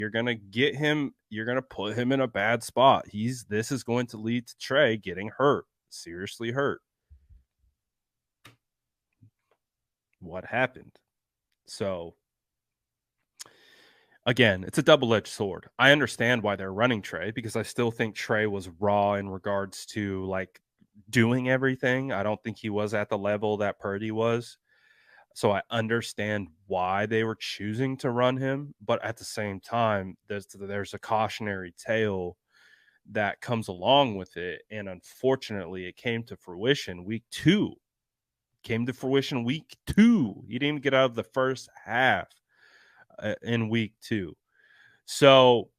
you're going to get him, you're going to put him in a bad spot. This is going to lead to Trey getting hurt, seriously hurt. What happened? So again, it's a double-edged sword. I understand why they're running Trey, because I still think Trey was raw in regards to like doing everything. I don't think he was at the level that Purdy was. So I understand why they were choosing to run him, but at the same time, there's a cautionary tale that comes along with it, and unfortunately, it came to fruition week 2. Came to fruition week 2. He didn't even get out of the first half in week 2. So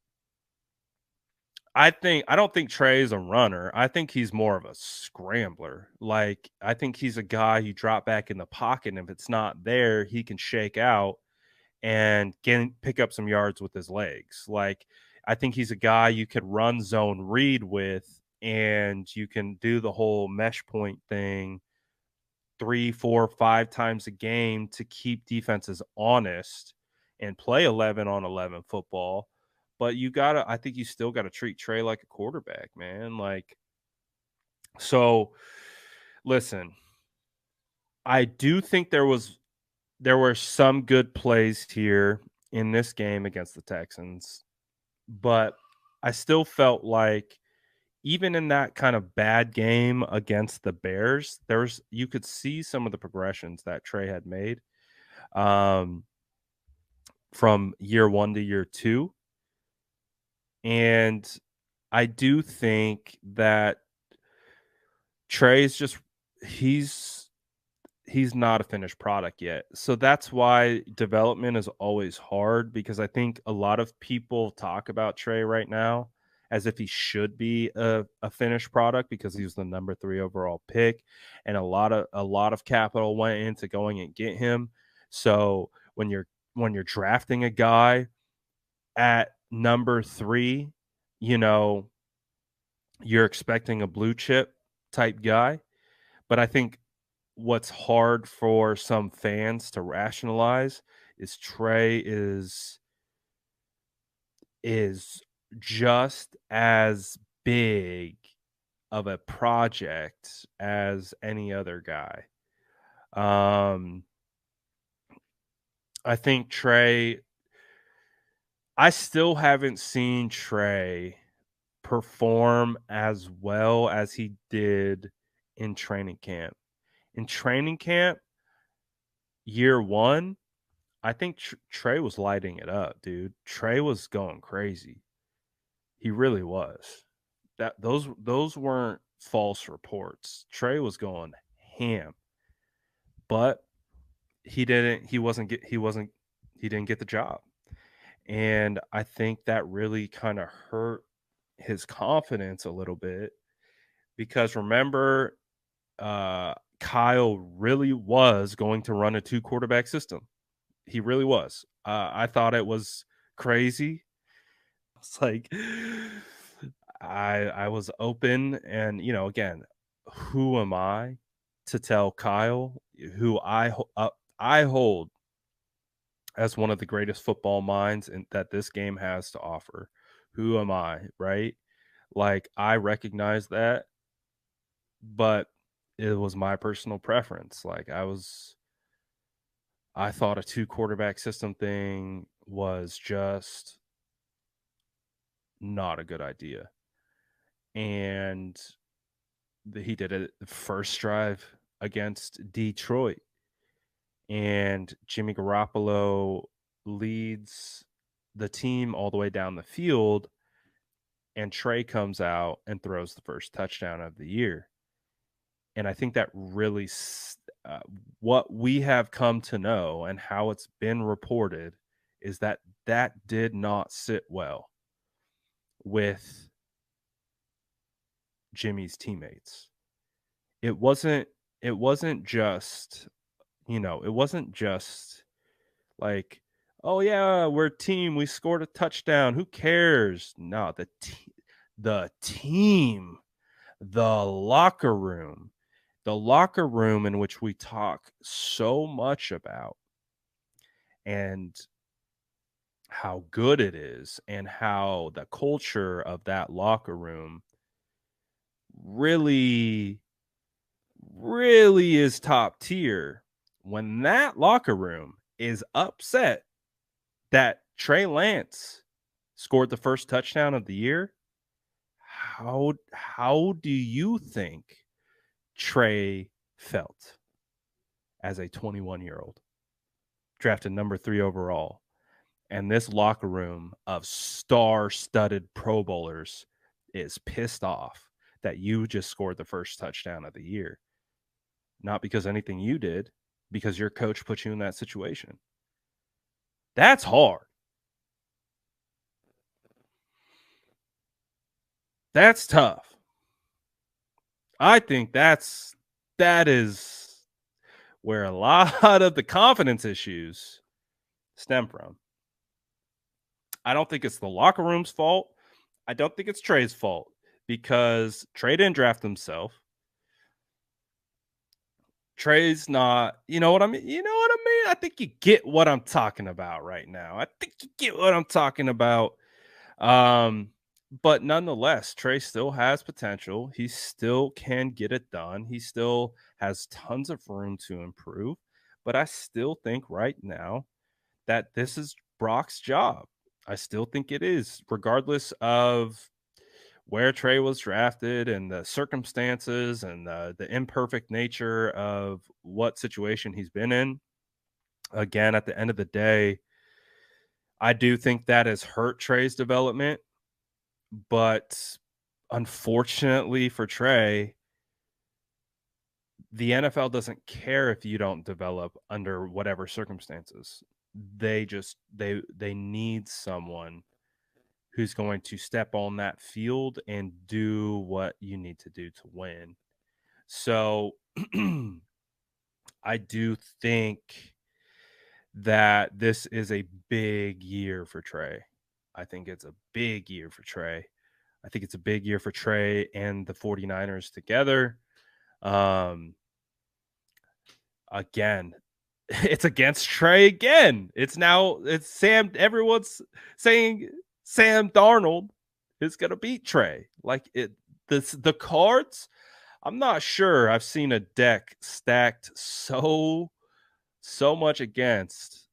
I don't think Trey's a runner. I think he's more of a scrambler. Like, I think he's a guy you drop back in the pocket, and if it's not there, he can shake out and pick up some yards with his legs. Like, I think he's a guy you could run zone read with, and you can do the whole mesh point thing 3, 4, 5 times a game to keep defenses honest and play 11 on 11 football. But I think you still got to treat Trey like a quarterback, man. Like, so listen, I do think there were some good plays here in this game against the Texans, but I still felt like even in that kind of bad game against the Bears, you could see some of the progressions that Trey had made from year 1 to year 2. And I do think that Trey's just he's not a finished product yet. So that's why development is always hard, because I think a lot of people talk about Trey right now as if he should be a finished product because he was the number 3 overall pick, and a lot of capital went into going and get him. So when you're drafting a guy at number 3, you're expecting a blue chip type guy. But I think what's hard for some fans to rationalize is Trey is just as big of a project as any other guy. I think I still haven't seen Trey perform as well as he did in training camp. In training camp, year 1, I think Trey was lighting it up, dude. Trey was going crazy. He really was. Those weren't false reports. Trey was going ham. But he didn't get the job. And I think that really kind of hurt his confidence a little bit, because remember, Kyle really was going to run a 2 quarterback system. He really was. I thought it was crazy. It's like I was open, and again, who am I to tell Kyle, who I hold as one of the greatest football minds that this game has to offer? Who am I, right? Like, I recognize that, but it was my personal preference. Like, I thought a 2 quarterback system thing was just not a good idea. And he did it the first drive against Detroit. And Jimmy Garoppolo leads the team all the way down the field, and Trey comes out and throws the first touchdown of the year. And I think that really what we have come to know and how it's been reported is that did not sit well with Jimmy's teammates. It wasn't just, it wasn't just like, oh yeah, we're a team, we scored a touchdown, who cares? No, the team, the locker room in which we talk so much about, and how good it is and how the culture of that locker room really, really is top tier. When that locker room is upset that Trey Lance scored the first touchdown of the year, how do you think Trey felt as a 21-year-old drafted number 3 overall? And this locker room of star-studded Pro Bowlers is pissed off that you just scored the first touchdown of the year. Not because anything you did, because your coach put you in that situation. That's hard. That's tough. I think that is where a lot of the confidence issues stem from. I don't think it's the locker room's fault. I don't think it's Trey's fault because Trey didn't draft himself. Trey's not, you know what I mean? You know what I mean? I think you get what I'm talking about right now. I think you get what I'm talking about. Um, but nonetheless, Trey still has potential. He still can get it done. He still has tons of room to improve. But I still think right now that this is Brock's job. I still think it is, regardless of where Trey was drafted and the circumstances and the imperfect nature of what situation he's been in. Again, at the end of the day, I do think that has hurt Trey's development, but unfortunately for Trey, the NFL doesn't care if you don't develop under whatever circumstances. They need someone who's going to step on that field and do what you need to do to win. So I do think that this is a big year for Trey. I think it's a big year for Trey. I think it's a big year for Trey and the 49ers together. Um, again, it's against Trey again. It's Sam. Everyone's saying Sam Darnold is gonna beat Trey. Like the cards. I'm not sure I've seen a deck stacked so much against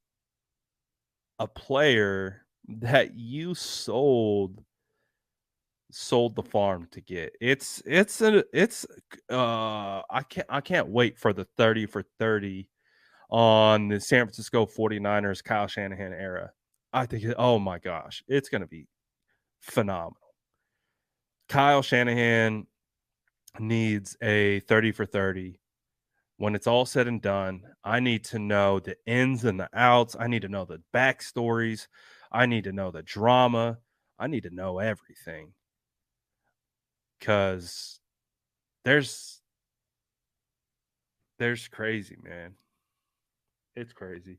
a player that you sold the farm to get. I can't wait for the 30 for 30 on the San Francisco 49ers Kyle Shanahan era. I think oh my gosh, it's going to be phenomenal. Kyle Shanahan needs a 30 for 30. When it's all said and done, I need to know the ins and the outs. I need to know the backstories. I need to know the drama. I need to know everything because there's crazy, man. It's crazy.